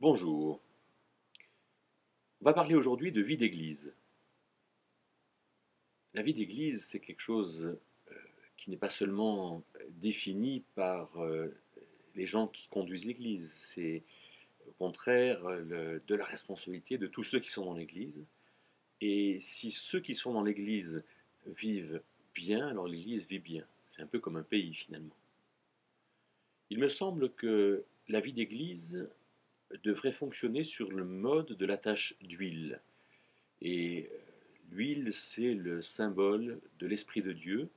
Bonjour. On va parler aujourd'hui de vie d'église. La vie d'église, c'est quelque chose qui n'est pas seulement défini par les gens qui conduisent l'église, c'est au contraire de la responsabilité de tous ceux qui sont dans l'église. Et si ceux qui sont dans l'église vivent bien, alors l'église vit bien. C'est un peu comme un pays finalement. Il me semble que la vie d'église devrait fonctionner sur le mode de l'attache d'huile. Et l'huile, c'est le symbole de l'Esprit de Dieu.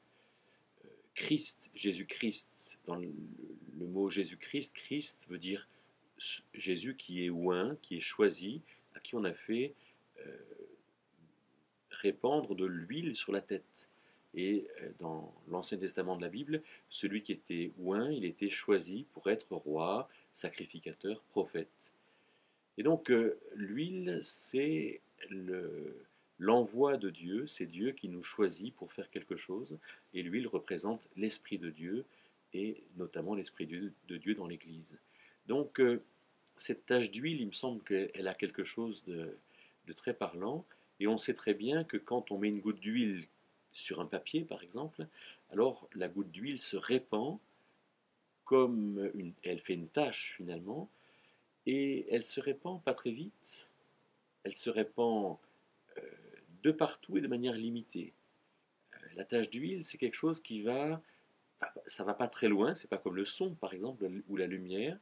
Christ, Jésus-Christ, dans le mot Jésus-Christ, Christ veut dire Jésus qui est oint, qui est choisi, à qui on a fait répandre de l'huile sur la tête. Et dans l'Ancien Testament de la Bible, celui qui était oint, il était choisi pour être roi, sacrificateur, prophète. Et donc l'huile, c'est l'envoi de Dieu, c'est Dieu qui nous choisit pour faire quelque chose, et l'huile représente l'Esprit de Dieu, et notamment l'Esprit de Dieu dans l'Église. Donc cette tache d'huile, il me semble qu'elle a quelque chose de très parlant, et on sait très bien que quand on met une goutte d'huile sur un papier, par exemple, alors la goutte d'huile se répand, elle fait une tache finalement, et elle se répand pas très vite, elle se répand de partout et de manière limitée. La tache d'huile, c'est quelque chose qui ça va pas très loin, c'est pas comme le son par exemple ou la lumière,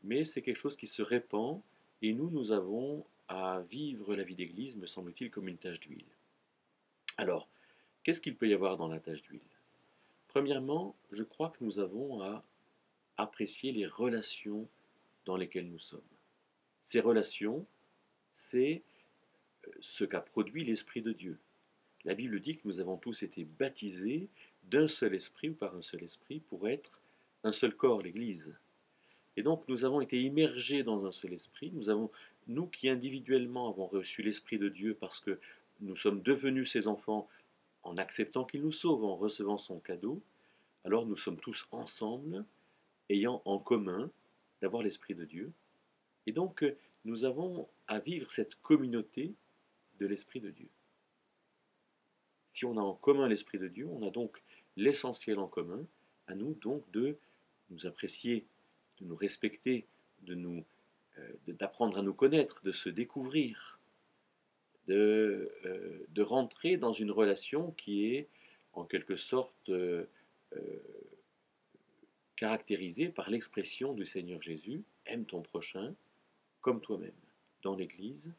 mais c'est quelque chose qui se répand et nous avons à vivre la vie d'église, me semble-t-il, comme une tache d'huile. Alors, qu'est-ce qu'il peut y avoir dans la tache d'huile? Premièrement, je crois que nous avons à apprécier les relations dans lesquelles nous sommes. Ces relations, c'est ce qu'a produit l'Esprit de Dieu. La Bible dit que nous avons tous été baptisés d'un seul esprit ou par un seul esprit pour être un seul corps, l'Église. Et donc nous avons été immergés dans un seul esprit. Nous qui individuellement avons reçu l'Esprit de Dieu parce que nous sommes devenus ses enfants en acceptant qu'il nous sauve, en recevant son cadeau, alors nous sommes tous ensemble, ayant en commun d'avoir l'Esprit de Dieu. Et donc nous avons à vivre cette communauté de l'Esprit de Dieu. Si on a en commun l'Esprit de Dieu, on a donc l'essentiel en commun, à nous donc de nous apprécier, de nous respecter, d'apprendre à nous connaître, de se découvrir, de rentrer dans une relation qui est en quelque sorte caractérisée par l'expression du Seigneur Jésus, aime ton prochain comme toi-même. Dans l'Église,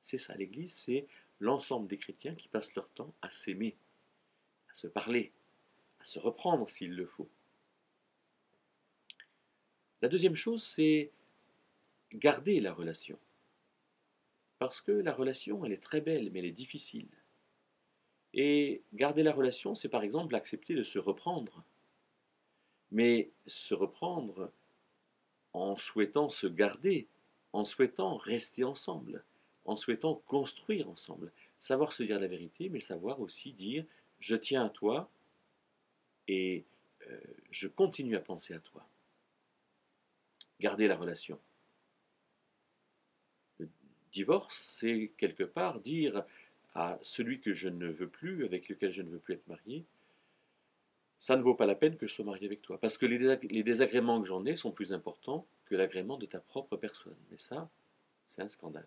c'est ça, l'Église, c'est l'ensemble des chrétiens qui passent leur temps à s'aimer, à se parler, à se reprendre s'il le faut. La deuxième chose, c'est garder la relation. Parce que la relation, elle est très belle, mais elle est difficile. Et garder la relation, c'est par exemple accepter de se reprendre. Mais se reprendre en souhaitant se garder, en souhaitant rester ensemble, en souhaitant construire ensemble. Savoir se dire la vérité, mais savoir aussi dire « je tiens à toi et je continue à penser à toi ». Garder la relation. Le divorce, c'est quelque part dire à celui que je ne veux plus, avec lequel je ne veux plus être marié, ça ne vaut pas la peine que je sois marié avec toi. Parce que les désagréments que j'en ai sont plus importants que l'agrément de ta propre personne. Mais ça, c'est un scandale.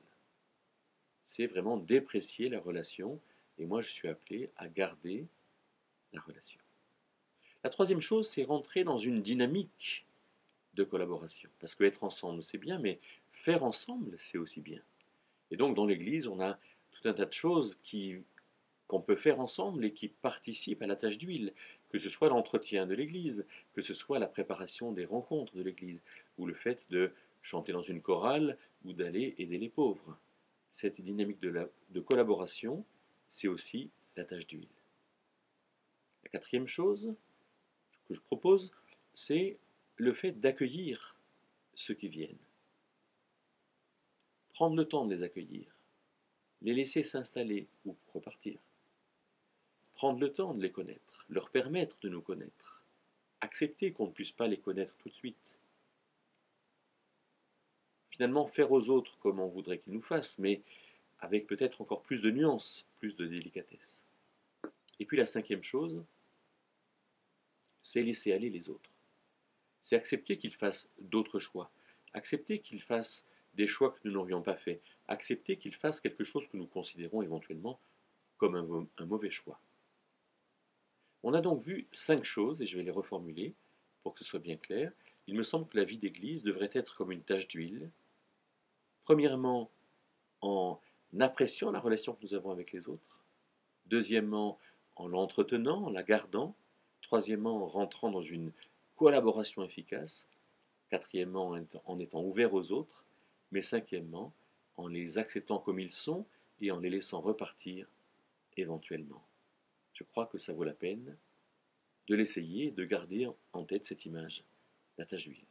C'est vraiment déprécier la relation. Et moi, je suis appelé à garder la relation. La troisième chose, c'est rentrer dans une dynamique de collaboration. Parce que être ensemble, c'est bien, mais faire ensemble, c'est aussi bien. Et donc, dans l'Église, on a tout un tas de choses qu'on peut faire ensemble et qui participent à la tâche d'huile, que ce soit l'entretien de l'Église, que ce soit la préparation des rencontres de l'Église, ou le fait de chanter dans une chorale ou d'aller aider les pauvres. Cette dynamique de collaboration, c'est aussi la tâche d'huile. La quatrième chose que je propose, c'est le fait d'accueillir ceux qui viennent. Prendre le temps de les accueillir, les laisser s'installer ou repartir. Prendre le temps de les connaître, leur permettre de nous connaître, accepter qu'on ne puisse pas les connaître tout de suite. finalement faire aux autres comme on voudrait qu'ils nous fassent, mais avec peut-être encore plus de nuances, plus de délicatesse. Et puis la cinquième chose, c'est laisser aller les autres. C'est accepter qu'ils fassent d'autres choix, accepter qu'ils fassent des choix que nous n'aurions pas faits, accepter qu'ils fassent quelque chose que nous considérons éventuellement comme un mauvais choix. On a donc vu 5 choses, et je vais les reformuler pour que ce soit bien clair. Il me semble que la vie d'Église devrait être comme une tache d'huile. Premièrement, en appréciant la relation que nous avons avec les autres. Deuxièmement, en l'entretenant, en la gardant. Troisièmement, en rentrant dans une collaboration efficace. Quatrièmement, en étant ouvert aux autres. Mais cinquièmement, en les acceptant comme ils sont et en les laissant repartir éventuellement. Je crois que ça vaut la peine de l'essayer et de garder en tête cette image, la tache d'huile.